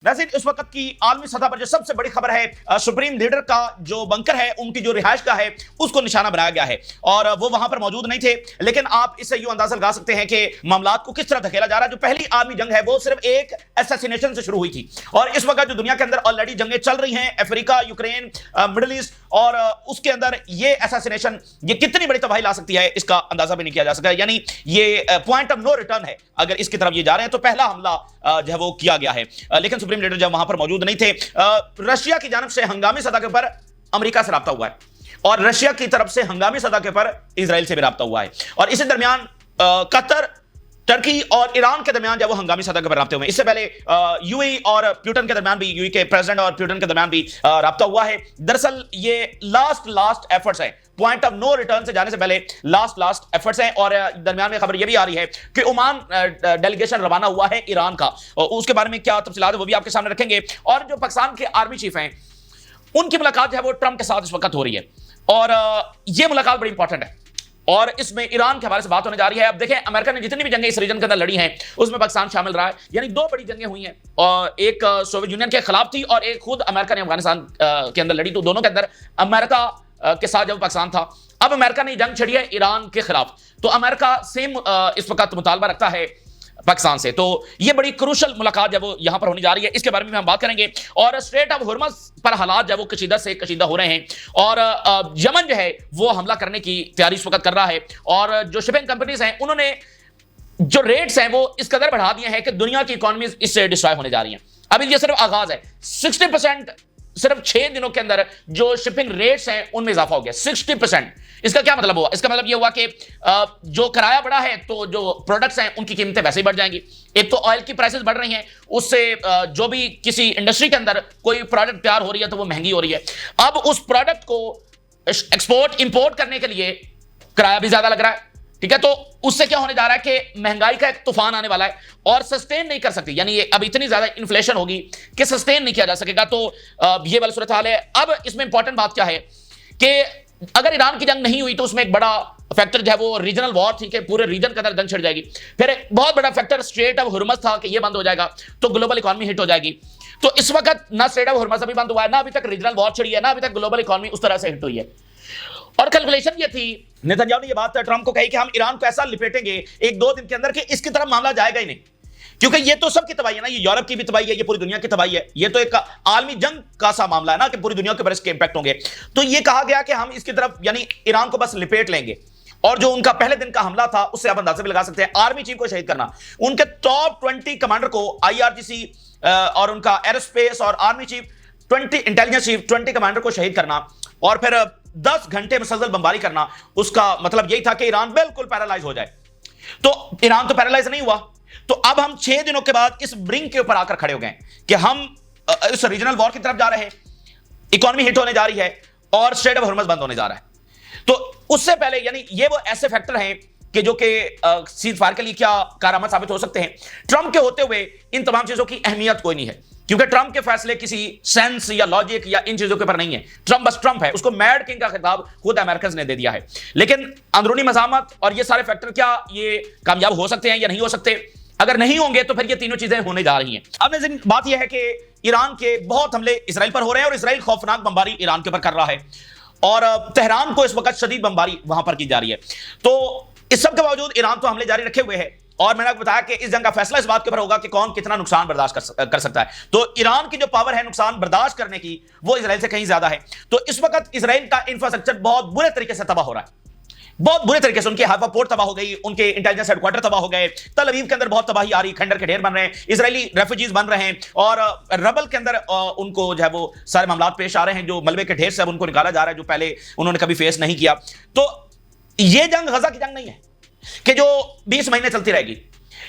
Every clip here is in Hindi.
वैसे इस वक्त की आलमी सतह पर जो सबसे बड़ी खबर है, सुप्रीम लीडर का जो बंकर है, उनकी जो रिहाइश का है, उसको निशाना बनाया गया है और वो वहां पर मौजूद नहीं थे। लेकिन आप इससे यूं अंदाजा लगा सकते हैं कि मामलात को किस तरह धकेला जा रहा है। जो पहली आर्मी जंग है वो सिर्फ एक असैसिनेशन से शुरू हुई थी और इस वक्त जो दुनिया के अंदर ऑलरेडी जंगें चल रही हैं, अफ्रीका, यूक्रेन, मिडिल ईस्ट, और उसके अंदर ये असैसिनेशन ये कितनी बड़ी तबाही ला सकती है इसका अंदाजा भी नहीं किया जा सकता। यानी ये पॉइंट ऑफ नो रिटर्न है। अगर इसकी तरफ ये जा रहे हैं तो पहला हमला जो है वो किया गया है। लेकिन सुप्रीम लीडर जब वहां पर मौजूद नहीं थे, रशिया की जानब से हंगामी सतह के ऊपर अमेरिका से राब्ता हुआ है और रशिया की तरफ से हंगामी सतह के ऊपर इजराइल से भी राब्ता हुआ है और इसी दरमियान कतर, टर्की और ईरान के दरमियान जब वो हंगामी सतह के ऊपर राब्ते हुए। इससे पहले यूएई और प्यूटन के दरमियान भी, यूएई के प्रेसिडेंट और प्यूटन के दरमियान भी राब्ता हुआ है। दरअसल ये लास्ट एफर्ट्स हैं, पॉइंट ऑफ नो रिटर्न से जाने से पहले लास्ट एफर्ट्स हैं। और दरमियान में खबर यह भी आ रही है कि ओमान डेलीगेशन रवाना हुआ है ईरान का, और उसके बारे में क्या तफसीलात है वो भी आपके सामने रखेंगे। और जो पाकिस्तान के आर्मी चीफ हैं उनकी मुलाकात जो है वो ट्रंप के साथ इस वक्त हो रही है और यह मुलाकात बड़ी इंपॉर्टेंट है और इसमें ईरान के हवाले से बात होने जा रही है। अब देखें, अमेरिका ने जितनी भी जंगें इस रीजन के अंदर लड़ी हैं उसमें पाकिस्तान शामिल रहा है। यानी दो बड़ी जंगें हुई हैं और एक सोवियत यूनियन के खिलाफ थी और एक खुद अमेरिका ने अफगानिस्तान के अंदर लड़ी। तो दोनों के अंदर अमेरिका के साथ जब पाकिस्तान था, अब अमेरिका ने जंग छड़ी है ईरान के खिलाफ, तो अमेरिका सेम इस वक्त मुतालबा रखता है पाकिस्तान से। तो ये बड़ी क्रूशल मुलाकात जब वो यहां पर होने जा रही है, इसके बारे में हम बात करेंगे। और स्ट्रेट ऑफ हुर्मुज़ पर हालात जब वो कशीदा से कशीदा हो रहे हैं और यमन जो है वो हमला करने की तैयारी इस वक्त कर रहा है और जो शिपिंग कंपनीज हैं उन्होंने जो रेट्स हैं वो इस कदर बढ़ा दिए हैं कि दुनिया की इकॉनमी इससे डिस्ट्रॉय होने जा रही है। अभी ये सिर्फ आगाज है। 60% सिर्फ 6 दिनों के अंदर जो शिपिंग रेट्स हैं उनमें इजाफा हो गया 60%। इसका क्या मतलब हुआ? इसका मतलब यह हुआ कि जो किराया बढ़ा है तो जो प्रोडक्ट्स हैं उनकी कीमतें वैसे ही बढ़ जाएंगी। एक तो ऑयल की प्राइसेस बढ़ रही हैं, उससे जो भी किसी इंडस्ट्री के अंदर कोई प्रोडक्ट तैयार हो रही है तो वो महंगी हो रही है। अब उस प्रोडक्ट को एक्सपोर्ट इंपोर्ट करने के लिए किराया भी ज्यादा लग रहा है, ठीक है। तो उससे क्या होने जा रहा है कि महंगाई का एक तूफान आने वाला है और सस्टेन नहीं कर सकती। यानी अब इतनी ज्यादा इन्फ्लेशन होगी कि सस्टेन नहीं किया जा सकेगा। तो ये वाली सूरत हाल है। अब इसमें इंपॉर्टेंट बात क्या है कि अगर ईरान की जंग नहीं हुई तो उसमें एक बड़ा फैक्टर जो है वो रीजनल वॉर थी कि पूरे रीजन के अंदर जंग छिड़ जाएगी। फिर एक बहुत बड़ा फैक्टर स्ट्रेट ऑफ हुर्मुज़ था कि ये बंद हो जाएगा तो ग्लोबल इकॉनमी हिट हो जाएगी। तो इस वक्त ना स्ट्रेट ऑफ हुर्मुज़ अभी बंद हुआ है, ना अभी तक रीजनल वॉर छिड़ी है, ना अभी तक ग्लोबल इकॉनमी उस तरह से हिट हुई है। और कैलकुलेशन ये थी, नेतन्याहू ने ये बात ट्रंप को कही कि हम ईरान को ऐसा लिपेटेंगे 1-2 दिन के अंदर कि इसकी तरफ मामला जाएगा ही नहीं, क्योंकि ये तो सबकी तबाही है ना, ये यूरोप की भी तबाही है, ये पूरी दुनिया की तबाही है। ये तो एक आलमी जंग का सा मामला है ना कि पूरी दुनिया के ऊपर इसके इंपैक्ट होंगे। तो ये कहा गया कि हम इसकी तरफ यानी ईरान को बस लिपेट लेंगे। और जो उनका पहले दिन का हमला था उससे आप अंदाजा भी लगा सकते हैं। आर्मी चीफ को शहीद करना, उनके टॉप 20 कमांडर को IRGC और उनका एरोस्पेस और army chief 20 intelligence chief 20 commander को शहीद करना और फिर 10 घंटे मुसलसल बमबारी करना, उसका मतलब यही था कि ईरान बिल्कुल पैरालाइज हो जाए। तो ईरान तो पैरालाइज नहीं हुआ। तो अब हम 6 दिनों के बाद इस ब्रिंक के ऊपर आकर खड़े हो गए कि हम इस रीजनल वॉर की तरफ जा रहे हैं, इकॉनमी हिट होने जा रही है और स्ट्रेट ऑफ हुर्मुज़ बंद होने जा रहा है। तो उससे पहले यानी ये वो ऐसे फैक्टर हैं कि जो कि सीज फायर के लिए क्या कारआमद साबित हो सकते हैं। ट्रंप के होते हुए इन तमाम चीजों की अहमियत कोई नहीं है, क्योंकि ट्रंप के फैसले किसी सेंस या लॉजिक या इन चीजों के ऊपर नहीं है। ट्रंप बस ट्रंप है, उसको मैड किंग का खिताब खुद अमेरिकन ने दे दिया है। लेकिन अंदरूनी मज़ामत और ये सारे फैक्टर क्या ये कामयाब हो सकते हैं या नहीं हो सकते? अगर नहीं होंगे तो फिर ये तीनों चीजें होने जा रही हैं। अब बात यह है कि ईरान के बहुत हमले इसराइल पर हो रहे हैं और इसराइल खौफनाक बमबारी ईरान के ऊपर कर रहा है और तेहरान को इस वक्त शदीद बमबारी वहां पर की जा रही है। तो इस सब के बावजूद ईरान तो हमले जारी रखे हुए है और मैंने आपको बताया कि इस जंग का फैसला इस बात के ऊपर होगा कि कौन कितना नुकसान बर्दाश्त कर सकता है। तो ईरान की जो पावर है नुकसान बर्दाश्त करने की, वो इसराइल से कहीं ज्यादा है। तो इस वक्त इसराइल का इंफ्रास्ट्रक्चर बहुत बुरे तरीके से तबाह हो रहा है, बहुत बुरे तरीके से। उनके हाइफा पोर्ट तबाह हो गई, उनके इंटेलिजेंस हेडक्वार्टर तबाह हो गए, तल अवीव के अंदर बहुत तबाही आ रही, खंडर के ढेर बन रहे हैं, इजरायली रेफ्यूजीज बन रहे हैं और रबल के अंदर उनको जो है वो सारे मामलात पेश आ रहे हैं, जो मलबे के ढेर से अब उनको निकाला जा रहा है जो पहले उन्होंने कभी फेस नहीं किया। तो ये जंग गजा की जंग नहीं है कि जो 20 महीने चलती रहेगी,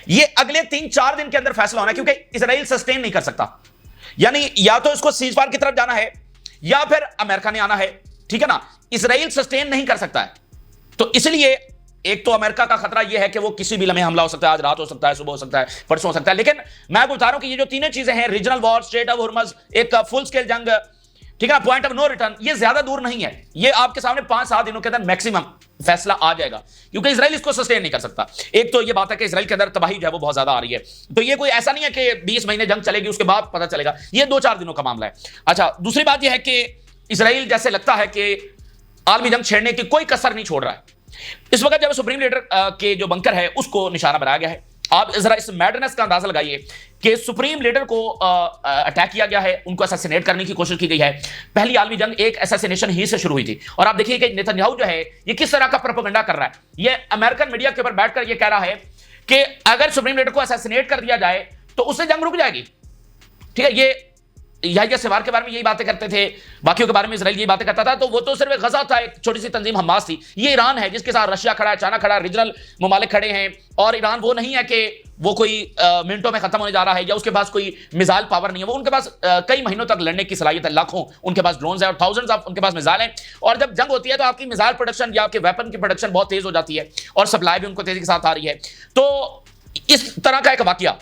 ये अगले 3-4 दिन के अंदर फैसला होना है, क्योंकि इसराइल सस्टेन नहीं कर सकता। यानी या तो इसको सीज फायर की तरफ जाना है या फिर अमेरिका ने आना है, ठीक है ना। इसराइल सस्टेन नहीं कर सकता है। तो इसलिए एक तो अमेरिका का खतरा यह है कि वो किसी भी लम्हे हमला हो सकता है, आज रात हो सकता है, सुबह हो सकता है, परसों हो सकता है। लेकिन मैं आपको बता रहा हूं कि ये जो तीनों चीजें हैं, regional war, straight of Hormuz, एक फुल स्केल जंग, ठीक है ना, पॉइंट ऑफ नो रिटर्न, ये ज्यादा दूर नहीं है। ये आपके सामने 5-7 दिनों के अंदर मैक्सिमम फैसला आ जाएगा, क्योंकि इजराइल इसको सस्टेन नहीं कर सकता। एक तो ये बात है कि इजराइल के अंदर तबाही जो है वो बहुत ज्यादा आ रही है, तो ये कोई ऐसा नहीं है कि 20 महीने जंग चलेगी उसके बाद पता चलेगा, ये 2-4 दिनों का मामला है। अच्छा, दूसरी बात यह है कि इजराइल जैसे लगता है कि आलमी जंग छेड़ने की कोई कसर नहीं छोड़ रहा है। इस वक्त जब सुप्रीम लीडर के जो बंकर है उसको निशाना बनाया गया है। आप जरा इस मैडनेस का अंदाजा लगाइए कि सुप्रीम लीडर को अटैक किया गया है, उनको असैसिनेट करने की कोशिश की गई है। पहली आलमी जंग एक असैसिनेशन ही से शुरू हुई थी, और आप देखिए कि नेतन्याहू जो है ये किस तरह का प्रोपेगेंडा कर रहा है। ये अमेरिकन मीडिया के ऊपर बैठकर ये कह रहा है कि अगर सुप्रीम लीडर को असैसिनेट कर दिया जाए तो उससे जंग रुक जाएगी। ठीक है, ये याह्या सिवार के बारे में यही बातें करते थे, बाकियों के बारे में इजराइल यही बातें करता था, तो वो तो सिर्फ गजा था, एक छोटी सी तंजीम हमास थी। ये ईरान है जिसके साथ रशिया खड़ा है, चाइना खड़ा है, रीजनल ममालिक खड़े हैं, और ईरान वो नहीं है कि वो कोई मिनटों में खत्म होने जा रहा है या उसके पास कोई मिसाइल पावर नहीं है। वो उनके पास कई महीनों तक लड़ने की सलाहियत है, लाखों उनके पास ड्रोन्स है और थाउजेंड्स ऑफ उनके पास मिसाइल हैं। और जब जंग होती है तो आपकी मिसाइल प्रोडक्शन या आपके वेपन की प्रोडक्शन बहुत तेज हो जाती है, और सप्लाई भी उनको तेजी के साथ आ रही है। तो इस तरह का एक वाकया,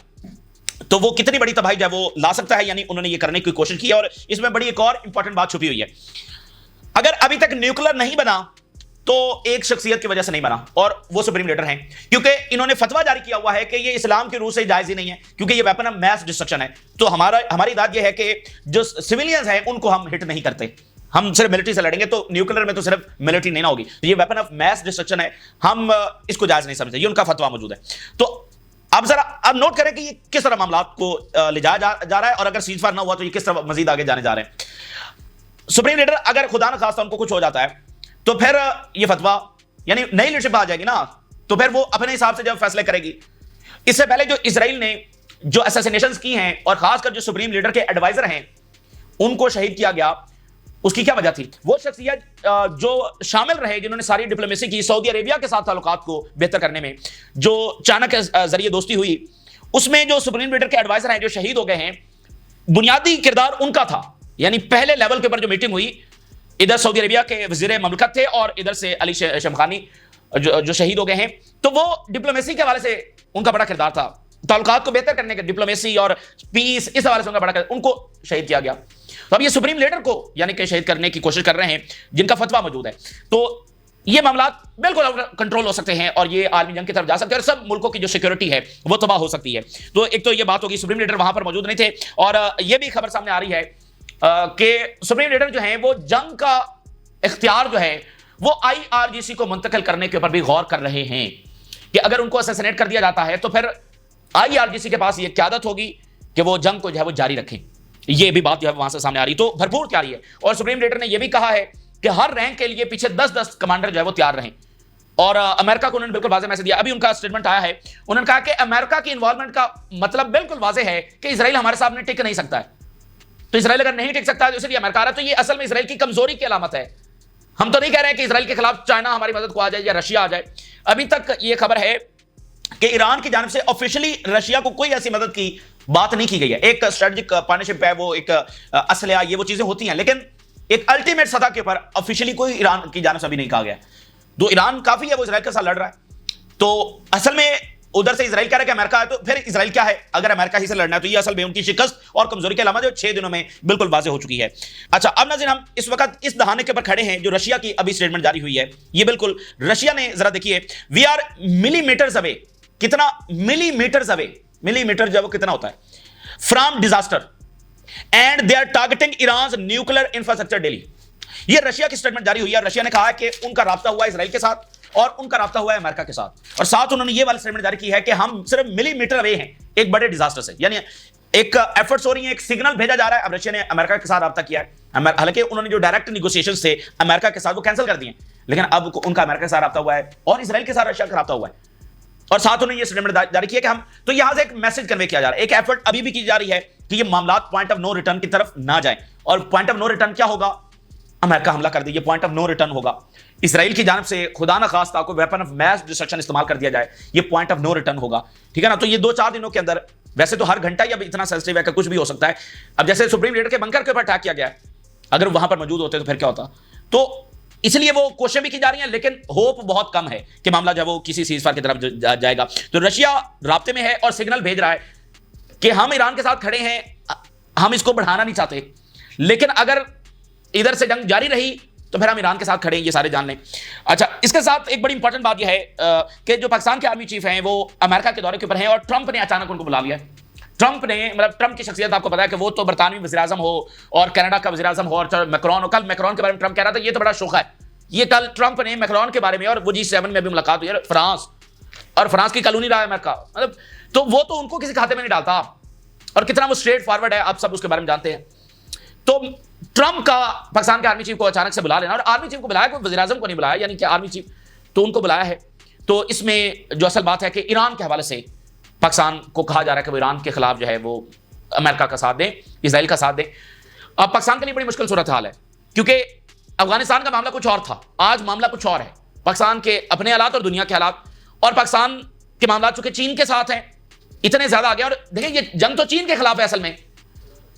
तो वो कितनी बड़ी तबाही जो है वो ला सकता है, यानी उन्होंने ये करने की कोशिश की। और इसमें बड़ी एक और इंपॉर्टेंट बात छुपी हुई है, अगर अभी तक न्यूक्लियर नहीं बना तो एक शख्सियत की वजह से नहीं बना, और वो सुप्रीम लीडर हैं, क्योंकि इन्होंने फतवा जारी किया हुआ है कि ये इस्लाम के रूह से जायज ही नहीं है, क्योंकि ये वेपन ऑफ मैस डिस्ट्रक्शन है। तो हमारी बात ये है कि जो सिविलियंस हैं उनको हम हिट नहीं करते, हम सिर्फ मिलिट्री से लड़ेंगे। तो न्यूक्लियर में तो सिर्फ मिलिट्री नहीं ना होगी, तो ये वेपन ऑफ मैस डिस्ट्रक्शन है, हम इसको जायज नहीं समझते, ये उनका फतवा मौजूद है। तो अब जरा अब नोट करें कि ये किस तरह मामला को ले जाया जा रहा है, और अगर सीजफायर ना हुआ तो ये किस तरह मजीद आगे जाने जा रहे हैं। सुप्रीम लीडर अगर खुदा न खास्ता उनको कुछ हो जाता है तो फिर ये फतवा, यानी नई लीडरशिप आ जाएगी ना, तो फिर वो अपने हिसाब से जब फैसले करेगी। इससे पहले जो इजराइल ने जो असैसिनेशंस की हैं, और खासकर जो सुप्रीम लीडर के एडवाइजर हैं उनको शहीद किया गया, उसकी क्या वजह थी? वो शख्सियत जो शामिल रहे जिन्होंने सारी डिप्लोमेसी की, सऊदी अरेबिया के साथ ताल्लुकात को बेहतर करने में जो चाइना के जरिए दोस्ती हुई, उसमें जो सुप्रीम लीडर के एडवाइजर हैं जो शहीद हो गए हैं, बुनियादी किरदार उनका था। यानी पहले लेवल के ऊपर जो मीटिंग हुई, इधर सऊदी अरेबिया के वजीर ममलकत थे और इधर से अली शमखानी जो शहीद हो गए हैं, तो वो डिप्लोमेसी के हवाले से उनका बड़ा किरदार था, ताल्लुकात को बेहतर करने के, डिप्लोमेसी और पीस, इस हवाले से उनका बड़ा किरदार, उनको शहीद किया गया। तो अब ये सुप्रीम लीडर को यानी कि शहीद करने की कोशिश कर रहे हैं जिनका फतवा मौजूद है, तो ये मामला बिल्कुल कंट्रोल हो सकते हैं और ये आलमी जंग की तरफ जा सकते हैं, और सब मुल्कों की जो सिक्योरिटी है वो तबाह हो सकती है। तो एक तो ये बात होगी, सुप्रीम लीडर वहां पर मौजूद नहीं थे, और ये भी खबर सामने आ रही है कि सुप्रीम लीडर जो है वो जंग का इख्तियार जो है वो IRGC को मुंतकिल करने के ऊपर भी गौर कर रहे हैं कि अगर उनको असैसिनेट कर दिया जाता है तो फिर IRGC के पास ये क़यादत होगी कि वो जंग को जो है वो जारी रखें। ये भी बात जो है वहां से सामने आ रही, तो भरपूर तैयारी है। और सुप्रीम लीडर ने यह भी कहा है कि हर रैंक के लिए पीछे 10-10 कमांडर जो है वो तैयार रहें, और अमेरिका को उन्होंने बिल्कुल वाज़ेह मैसेज दिया। अभी उनका स्टेटमेंट आया है, उन्होंने कहा कि अमेरिका की इन्वॉल्वमेंट का मतलब बिल्कुल वाज़ेह है कि इजराइल हमारे सामने टिक नहीं सकता है। तो इजराइल अगर नहीं टिक सकता है तो इसलिए अमेरिका आ रहा है, तो ये असल में इजराइल की कमजोरी की अलामत है। हम तो नहीं कह रहे हैं कि इजराइल के खिलाफ चाइना हमारी मदद को आ जाए या रशिया आ जाए। अभी तक ये खबर है कि ईरान की जानिब से ऑफिशियली रशिया को कोई ऐसी मदद की बात नहीं की गई है। एक स्ट्रेटेजिक पार्टनरशिप है, वो एक असलहा, ये वो चीजें होती हैं, लेकिन एक अल्टीमेट सतह के ऊपर ऑफिशियली कोई ईरान की जानिब से अभी नहीं कहा गया। तो ईरान काफी है, वो इजराइल के साथ लड़ रहा है, तो असल में उधर से इजराइल कह रहा है कि अमेरिका है, तो फिर इजराइल क्या है? अगर अमेरिका ही से लड़ना है तो ये असल में उनकी शिकस्त और कमजोरी के अलावा जो 6 दिनों में बिल्कुल वाज़ेह हो चुकी है। अच्छा, अब नाज़रीन हम इस वक्त इस दहाने के ऊपर खड़े हैं जो रशिया की अभी स्टेटमेंट जारी हुई है। ये बिल्कुल रशिया ने, जरा देखिए, वी आर मिलीमीटर्स अवे। कितना? Millimetres away. मिलीमीटर जब कितना होता है from disaster, and they are targeting Iran nuclear infrastructure daily. ये रशिया की स्टेटमेंट जारी हुई है। रशिया ने कहा है कि उनका राब्ता हुआ इजराइल के साथ और उनका राब्ता हुआ है अमेरिका के साथ, और साथ उन्होंने ये वाली स्टेटमेंट जारी की है कि हम सिर्फ मिलीमीटर अवे हैं एक बड़े डिजास्टर से। यानी एक एफर्ट्स हो रही है, एक सिग्नल भेजा जा रहा है। अब रशिया ने अमेरिका के साथ राब्ता किया है, हालांकि उन्होंने जो डायरेक्ट निगोशिएशंस थे अमेरिका के साथ वो कैंसिल कर दिए, लेकिन अब उनका अमेरिका के साथ राब्ता हुआ है और इजराइल के साथ रशिया का राब्ता हुआ है, और साथ उन्होंने ये स्टेटमेंट जारी किया कि हम, तो यहां से एक मैसेज कन्वे किया जा रहा है, एक एफर्ट अभी भी की जा रही है कि ये मामला पॉइंट ऑफ नो रिटर्न की तरफ ना जाए। और पॉइंट ऑफ नो रिटर्न क्या होगा? अमेरिका हमला कर दे, ये पॉइंट ऑफ नो रिटर्न होगा। इजराइल की जानिब से खुदा ना खास्ता को वेपन ऑफ मैस डिस्ट्रक्शन इस्तेमाल कर दिया जाए, ये पॉइंट ऑफ नो रिटर्न होगा। ठीक है ना? तो ये 2-4 दिनों के अंदर, वैसे तो हर घंटा ही अब इतना सेंसिटिव है कि कुछ भी हो सकता है। अब जैसे सुप्रीम लीडर के बंकर के ऊपर अटैक किया गया है, अगर वहां पर मौजूद होते तो फिर क्या होता? तो इसलिए वो कोशिशें भी की जा रही हैं, लेकिन होप बहुत कम है कि मामला जब वो किसी सीज़फायर की तरफ जाएगा। तो रशिया राब्ते में है और सिग्नल भेज रहा है कि हम ईरान के साथ खड़े हैं, हम इसको बढ़ाना नहीं चाहते, लेकिन अगर इधर से जंग जारी रही तो फिर हम ईरान के साथ खड़े हैं, ये सारे जान लें। अच्छा, इसके साथ एक बड़ी इंपॉर्टेंट बात यह है कि जो पाकिस्तान के आर्मी चीफ हैं वो अमेरिका के दौरे के ऊपर हैं और ट्रंप ने अचानक उनको बुला लिया है। ट्रंप ने, मतलब ट्रंप की शख्सियत आपको पता है कि वो तो बरतानवी वज़ीर-ए-आज़म हो और कनाडा का वज़ीर-ए-आज़म हो, और मैक्रोन, कल मैक्रोन के बारे में ट्रंप कह रहा था ये तो बड़ा शोखा है। ये कल ट्रंप ने मैक्रोन के बारे में, और वो G7 में भी मुलाकात हुई है, फ्रांस, और फ्रांस की कॉलोनी रहा है अमेरिका, मतलब तो वो तो उनको किसी खाते में नहीं डालता, और कितना वो स्ट्रेट फॉरवर्ड है आप सब उसके बारे में जानते हैं। तो ट्रंप का पाकिस्तान के आर्मी चीफ को अचानक से बुला लेना, और आर्मी चीफ को बुलाया, कोई वज़ीर-ए-आज़म को नहीं बुलाया, यानी कि आर्मी चीफ तो उनको बुलाया है। तो इसमें जो असल बात है कि ईरान के हवाले से पाकिस्तान को कहा जा रहा है कि वो ईरान के खिलाफ जो है वो अमेरिका का साथ दें, इजराइल का साथ दें। अब पाकिस्तान के लिए बड़ी मुश्किल सूरत हाल है, क्योंकि अफगानिस्तान का मामला कुछ और था, आज मामला कुछ और है। पाकिस्तान के अपने हालात और दुनिया के हालात, और पाकिस्तान के मामला चूंकि चीन के साथ हैं, इतने ज्यादा आ गए। और देखिए ये जंग तो चीन के खिलाफ है असल में,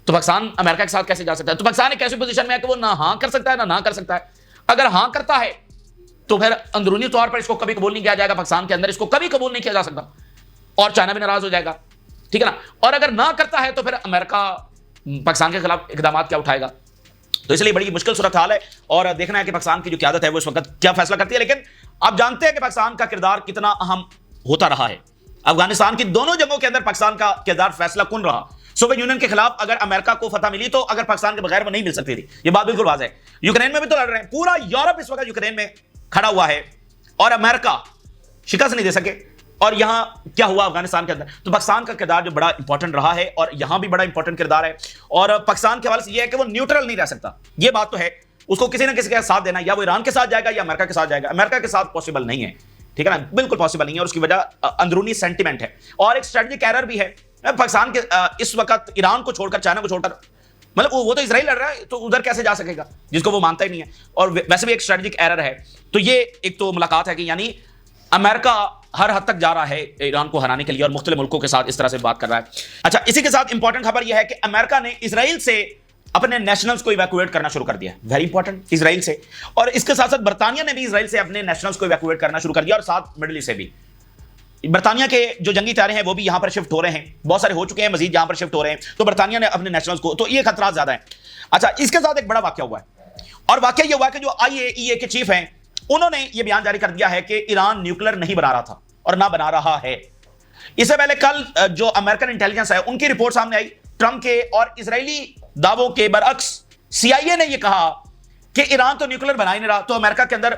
तो पाकिस्तान अमेरिका के साथ कैसे जा सकता है? तो पाकिस्तान एक ऐसी पोजीशन में है कि वो ना हाँ कर सकता है ना कर सकता है। अगर हाँ करता है तो फिर अंदरूनी तौर पर इसको कभी कबूल नहीं किया जाएगा, पाकिस्तान के अंदर इसको कभी कबूल नहीं किया जा सकता, और चाइना भी नाराज हो जाएगा, ठीक है ना। और अगर ना करता है तो फिर अमेरिका पाकिस्तान के खिलाफ इकदाम क्या उठाएगा? तो इसलिए बड़ी मुश्किल सूरत हाल है, और देखना है कि पाकिस्तान की जो क़यादत है वो इस वक्त क्या फैसला करती है। लेकिन आप जानते हैं कि पाकिस्तान का किरदार कितना अहम होता रहा है। अफगानिस्तान की दोनों जंगों के अंदर पाकिस्तान का किरदार फैसला कुन रहा। सोवियत यूनियन के खिलाफ अगर अमेरिका को फतह मिली तो अगर पाकिस्तान के बगैर वो नहीं मिल सकती थी, ये बात बिल्कुल वाज़ेह है। यूक्रेन में भी तो लड़ रहे हैं, पूरा यूरोप इस वक्त यूक्रेन में खड़ा हुआ है, और अमेरिका शिकस्त नहीं दे सके। और यहां क्या हुआ अफगानिस्तान के अंदर? तो पाकिस्तान का किरदार जो बड़ा इंपॉर्टेंट रहा है, और यहां भी बड़ा इंपॉर्टेंट किरदार है। और पाकिस्तान के हवाले से यह है कि वो न्यूट्रल नहीं रह सकता, यह बात तो है। उसको किसी ना किसी के साथ देना, या वो ईरान के साथ जाएगा या अमेरिका के साथ जाएगा। अमेरिका के साथ पॉसिबल नहीं है, ठीक है ना, बिल्कुल पॉसिबल नहीं है, और उसकी वजह अंदरूनी सेंटिमेंट है और एक स्ट्रेटजिक एरर भी है। पाकिस्तान के इस वक्त ईरान को छोड़कर, चाइना को छोड़कर, मतलब वो तो इजराइल लड़ रहा है, तो उधर कैसे जा सकेगा जिसको वो मानता ही नहीं है, और वैसे भी एक स्ट्रेटजिक एरर है। तो ये एक तो मुलाकात है कि यानी अमेरिका हर हद तक जा रहा है ईरान को हराने के लिए, और मुख्तलिफ मुल्कों के साथ इस तरह से बात कर रहा है। अच्छा, इसी के साथ इंपॉर्टेंट खबर यह है कि अमेरिका ने इजराइल से अपने नेशनल्स को इवैक्यूएट करना शुरू कर दिया, वेरी इंपॉर्टेंट, इजराइल से। और इसके साथ साथ बरतानिया ने भी इजराइल से अपने नेशनल्स को इवैक्यूएट करना शुरू कर दिया, और साथ मिडिल ईस्ट से भी। बरतानिया के जो जंगी तारे हैं वो भी यहां पर शिफ्ट हो रहे हैं, बहुत सारे हो चुके हैं, मजीद यहां पर शिफ्ट हो रहे हैं। तो बरतानिया ने अपने नेशनल्स को, तो ये खतरा ज्यादा है। अच्छा, इसके साथ एक बड़ा वाकया हुआ है, और वाकया ये हुआ है कि जो IAEA के चीफ हैं उन्होंने ये बयान जारी कर दिया है कि ईरान न्यूक्लियर नहीं बना रहा था और ना बना रहा है। इससे पहले कल जो अमेरिकन इंटेलिजेंस है उनकी रिपोर्ट सामने आई, ट्रंप के और इजरायली दावों के बरअक्स CIA ने यह कहा कि ईरान तो न्यूक्लियर बना ही नहीं रहा। तो अमेरिका के अंदर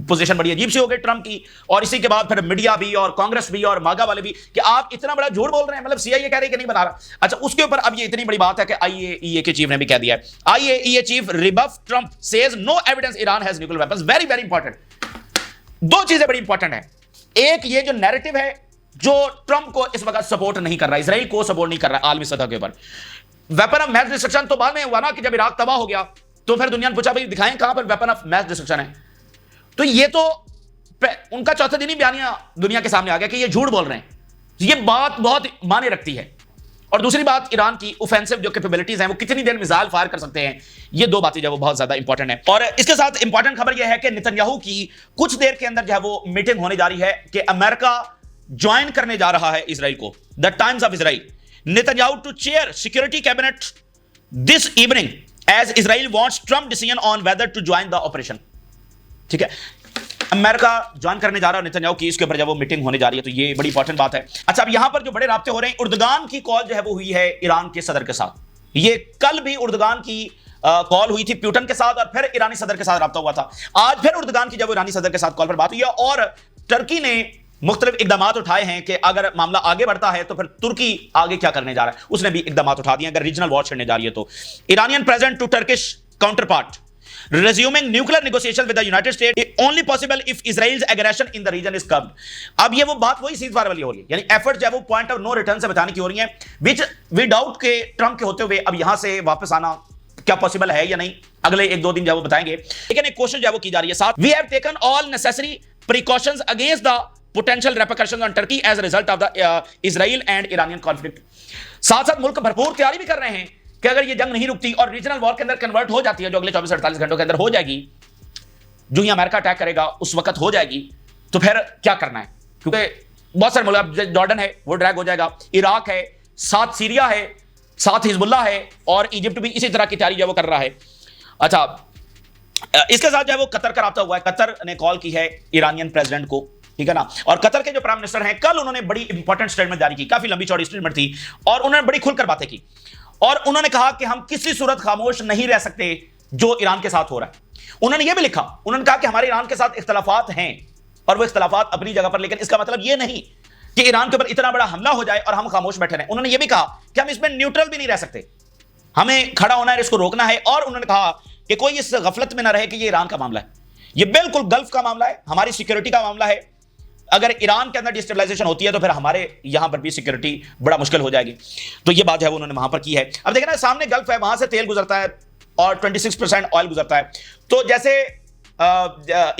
पोजीशन बड़ी अजीब सी हो गई ट्रंप की, और इसी के बाद फिर मीडिया भी और कांग्रेस भी और मागा वाले भी कि आप इतना बड़ा झूठ बोल रहे हैं, मतलब CIA कह रही है कि नहीं बना रहा। अच्छा, उसके ऊपर अब ये इतनी बड़ी बात है कि IAEA के चीफ ने भी कह दिया है। IAEA चीफ रिबफ Trump says no evidence Iran has nuclear weapons. Very very important, दो चीजें बड़ी इंपॉर्टेंट है। एक ये जो नैरेटिव है जो ट्रंप को इस वक्त सपोर्ट नहीं कर रहा, इजराइल को सपोर्ट नहीं कर रहा आलमी सतह के ऊपर। वेपन ऑफ मैस डिस्ट्रक्शन तो बाद में हुआ ना, कि जब इराक तबाह हो गया तो फिर दुनिया ने पूछा भाई दिखाएं कहां पर वेपन ऑफ मैस डिस्ट्रक्शन है। तो ये तो उनका चौथे दिन ही बयानिया दुनिया के सामने आ गया कि ये झूठ बोल रहे हैं। ये बात बहुत माने रखती है। और दूसरी बात, ईरान की ऑफेंसिव जो कैपेबिलिटीज हैं वो कितनी देर मिसाइल फायर कर सकते हैं, ये दो बातें जो वो बहुत ज्यादा इंपॉर्टेंट है। और इसके साथ इंपॉर्टेंट खबर यह है कि नेतन्याहू की कुछ देर के अंदर जो है वो मीटिंग होने जा रही है कि अमेरिका ज्वाइन करने जा रहा है इजराइल को। The Times of Israel, Netanyahu to chair security cabinet this evening as Israel wants Trump decision on whether to join the operation. ठीक है, अमेरिका ज्वाइन करने जा रहा है नेतन्याहू की, इसके ऊपर जब वो मीटिंग होने जा रही है, तो ये बड़ी इंपॉर्टेंट बात है। अच्छा, अब यहां पर जो बड़े राब्ते हो रहे हैं, उर्दगान की कॉल जो है वो हुई है ईरान के सदर के साथ। ये कल भी उर्दगान की कॉल हुई थी प्यूटन के साथ, और फिर ईरानी सदर के साथ राब्ता हुआ था। आज फिर उर्दगान की जब ईरानी सदर के साथ कॉल पर बात हुई है, और टर्की ने मुख्तलिफ इकदाम उठाए हैं कि अगर मामला आगे बढ़ता है तो फिर तुर्की आगे क्या करने जा रहा है, उसने भी इकदाम उठा दिए अगर रीजनल वॉर छिड़ने जा रही है तो। Iranian president to Turkish counterpart resuming nuclear negotiations with the United States only possible if Israel's aggression in the region is curbed। अब ये वो बात वही सीज़फायर वाली हो रही है, यानी एफर्ट जो है वो पॉइंट ऑफ नो रिटर्न से बताने की हो रही है, विच वी डाउट के ट्रंप के होते हुए अब यहां से वापस आना क्या पॉसिबल है या नहीं, अगले एक दो दिन जो वो बताएंगे। लेकिन एक कोशिश जो है वो की जा रही है। साथ we have taken all necessary precautions against the potential repercussions on Turkey as a result of the Israel and Iranian conflict. साथ साथ मुल्क भरपूर तैयारी भी कर रहे हैं कि अगर ये जंग नहीं रुकती और रीजनल वॉर के अंदर कन्वर्ट हो जाती है, जो अगले 24-48 घंटों के अंदर हो जाएगी, जो ही अमेरिका अटैक करेगा उस वक्त हो जाएगी, तो फिर क्या करना है, क्योंकि बहुत सारे मुल्क, जॉर्डन है वो ड्रैग हो जाएगा, इराक है, साथ सीरिया है, साथ हिजबुल्लाह है, और इजिप्ट भी इसी तरह की तैयारी जो वो कर रहा है। अच्छा, इसके साथ जो है वो कतर का राब्ता हुआ है। कतर ने कॉल की है ईरानियन प्रेसिडेंट को, ठीक है ना। और कतर के जो प्राइम मिनिस्टर हैं, कल उन्होंने बड़ी इंपॉर्टेंट स्टेटमेंट जारी की, काफी लंबी चौड़ी स्टेटमेंट थी, और उन्होंने बड़ी खुलकर बातें की। और उन्होंने कहा कि हम किसी सूरत खामोश नहीं रह सकते जो ईरान के साथ हो रहा है। उन्होंने यह भी लिखा, उन्होंने कहा कि हमारे ईरान के साथ इख्तलाफात हैं और वो इख्तलाफात अपनी जगह पर, लेकिन इसका मतलब यह नहीं कि ईरान के ऊपर इतना बड़ा हमला हो जाए और हम खामोश बैठे रहें। उन्होंने यह भी कहा कि हम इसमें न्यूट्रल भी नहीं रह सकते, हमें खड़ा होना है, इसको रोकना है। और उन्होंने कहा कि कोई इस गफलत में ना रहे कि ये ईरान का मामला है, ये बिल्कुल गल्फ का मामला है, हमारी सिक्योरिटी का मामला है। अगर ईरान के अंदर डिस्टेबलाइजेशन होती है तो फिर हमारे यहां पर भी सिक्योरिटी बड़ा मुश्किल हो जाएगी। तो ये बात है वो उन्होंने वहां पर की है। अब देखना, सामने गल्फ है, वहां से तेल गुजरता है और 26% ऑयल गुजरता है। तो जैसे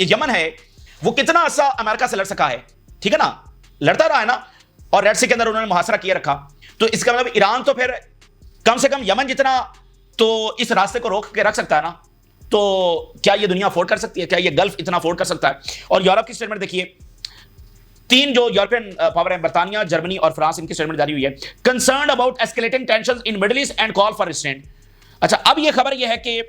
यमन है, वो कितना अर्सा अमेरिका से लड़ सका है, ठीक है ना, लड़ता रहा है ना, और रेड सी के अंदर उन्होंने मुहासरा किए रखा। तो इसका मतलब ईरान तो फिर कम से कम यमन जितना तो इस रास्ते को रोक के रख सकता है ना। तो क्या ये दुनिया अफोर्ड कर सकती है? क्या ये गल्फ इतना अफोर्ड कर सकता है? और यूरोप की स्टेटमेंट देखिए, तीन जो यूरोपियन पावर है, बर्तानिया, जर्मनी और फ्रांस, इनकी स्टेटमेंट जारी हुई है। Concern about escalating tensions in middle east and call for restraint. अच्छा, अब ये खबर ये है कि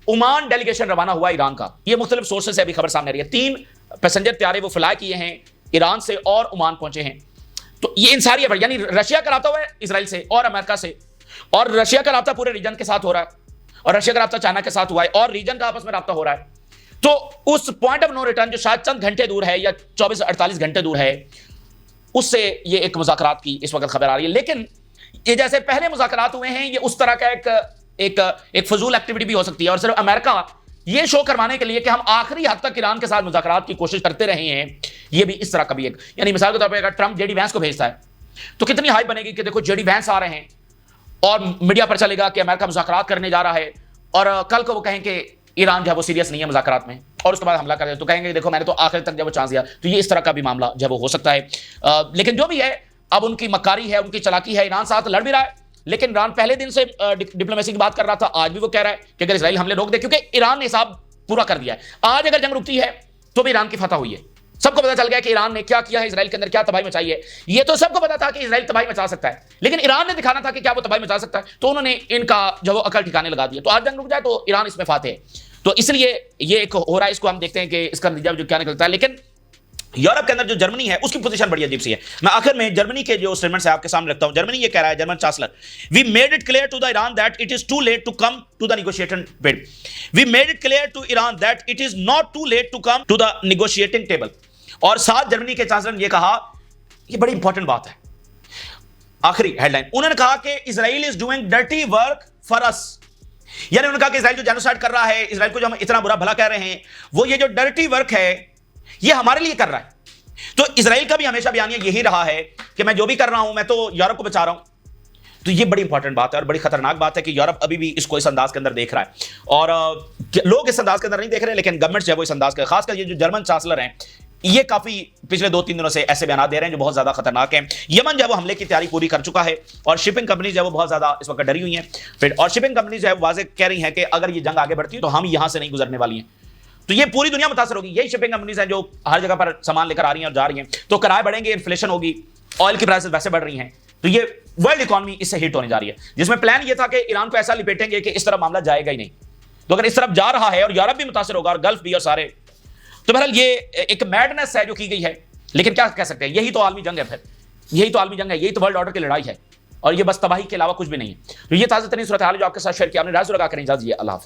ओमान डेलीगेशन रवाना हुआ ईरान का। ये मुख्तलिफ सोर्सेस से अभी खबर सामने आ रही है। 3 पैसेंजर त्यारे वो फ्लाई किए हैं ईरान से और ओमान पहुंचे हैं। तो ये इन सारी, यानी रशिया का राब्ता हुआ है इसराइल से और अमेरिका से, और रशिया का राब्ता पूरे रीजन के साथ हो रहा है, और रशिया का राब्ता चाइना के साथ हुआ है, और रीजन का आपस में राब्ता हो रहा है। तो उस पॉइंट ऑफ नो रिटर्न जो शायद चंद घंटे दूर है या 24-48 घंटे दूर है, उससे ये एक मुज़ाकरात की इस वक्त खबर आ रही है। लेकिन ये जैसे पहले मुज़ाकरात हुए हैं, ये उस तरह का एक फजूल एक्टिविटी भी हो सकती है, और सिर्फ अमेरिका ये शो करवाने के लिए कि हम आखिरी हद तक ईरान के साथ मुज़ाकरात की कोशिश करते रहे हैं, ये भी इस तरह का भी एक, यानी मिसाल के तौर पर अगर ट्रंप जेडी वैंस को भेजता है तो कितनी हाइप बनेगी कि देखो जेडी वैंस आ रहे हैं, और मीडिया पर चलेगा कि अमेरिका मुज़ाकरात करने जा रहा है, और कल को वो कहें कि ईरान जो है वो सीरियस नहीं है मुज़ाकरात में, और उसके बाद हमला कर दे, तो कहेंगे देखो मैंने तो आखिर तक जब वो चांस दिया। तो ये इस तरह का भी मामला जो वो हो सकता है। लेकिन जो भी है, अब उनकी मक्कारी है, उनकी चालाकी है। ईरान साथ लड़ भी रहा है, लेकिन ईरान पहले दिन से डिप्लोमेसी की बात कर रहा था, आज भी वो कह रहा है कि अगर इजराइल हमले रोक दे, क्योंकि ईरान ने हिसाब पूरा कर दिया है। आज अगर जंग रुकती है तो भी ईरान की फतह हुई है। सबको पता चल गया कि ईरान ने क्या किया है, इजराइल के अंदर क्या तबाही मचाई है। ये तो सबको पता था कि इजराइल तबाही मचा सकता है, लेकिन ईरान ने दिखाना था कि क्या वो तबाही मचा सकता है, तो उन्होंने इनका जो वो अकल ठिकाने लगा दिया। तो आज जंग रुक जाए तो ईरान इसमें फाते है। तो इसलिए ये एक हो रहा है, इसको हम देखते हैं कि इसका नतीजा जो क्या निकलता है। लेकिन यूरोप के अंदर जो जर्मनी है, उसकी पोजीशन बड़ी अजीब सी है। मैं आखिर में जर्मनी के जो स्टेटमेंट है आपके सामने रखता हूं। जर्मनी ये कह रहा है, German chancellor, we made it clear to the Iran that it is too late to come to the negotiating table. We made it clear to Iran that it is not too late to come to the negotiating table. और साथ जर्मनी के चांसलर ने यह कहा, यह बड़ी इंपॉर्टेंट बात है, आखिरी हेडलाइन, उन्होंने कहा कि Israel is doing dirty work for us. यानी उन्होंने कहा कि इजराइल जो जेनोसाइड कर रहा है, इजराइल को जो हम इतना बुरा भला कह रहे हैं, वो ये जो डर्टी वर्क है ये हमारे लिए कर रहा है। तो इजराइल का भी हमेशा बयानिया यही रहा है कि मैं जो भी कर रहा हूं, मैं तो यूरोप को बचा रहा हूं। तो ये बड़ी इंपॉर्टेंट बात है और बड़ी खतरनाक बात है कि यूरोप अभी भी इसको इस अंदाज के अंदर देख रहा है, और लोग इस अंदाज के अंदर नहीं देख रहे, लेकिन गवर्नमेंट जो है वो इस अंदाज के, खासकर ये जो जर्मन चांसलर हैं, ये काफी पिछले 2-3 दिनों से ऐसे बयान दे रहे हैं जो बहुत ज्यादा खतरनाक हैं। यमन जो है वो हमले की तैयारी पूरी कर चुका है, और शिपिंग कंपनी जो है वो बहुत ज्यादा इस वक्त डरी हुई हैं। फिर और शिपिंग कंपनी जो है वाज़ेह कह रही हैं कि अगर ये जंग आगे बढ़ती है तो हम यहां से नहीं गुजरने वाली हैं। तो ये पूरी दुनिया मुतासर होगी। यही शिपिंग कंपनीज हैं जो हर जगह पर सामान लेकर आ रही हैं और जा रही हैं। तो किराए बढ़ेंगे, इन्फ्लेशन होगी, ऑयल की प्राइसेस वैसे बढ़ रही हैं, तो ये वर्ल्ड इकॉनमी इससे हिट होने जा रही है, जिसमें प्लान ये था कि ईरान को ऐसा लिपेटेंगे कि इस तरह मामला जाएगा ही नहीं। तो अगर इस तरफ जा रहा है और यूरोप भी मुतासर होगा और गल्फ भी और सारे, तो बहरहाल ये एक मैडनेस है जो की गई है। लेकिन क्या कह सकते हैं, यही तो आलमी जंग है, फिर यही तो आलमी जंग है, यही तो वर्ल्ड ऑर्डर की लड़ाई है, और ये बस तबाही के अलावा कुछ भी नहीं है। तो ये ताज़ा तरीन सूरत हाल जो आपके साथ शेयर किया, आपने राज लगा करें। इजाज़त दीजिए, अल्लाह हाफ़िज़।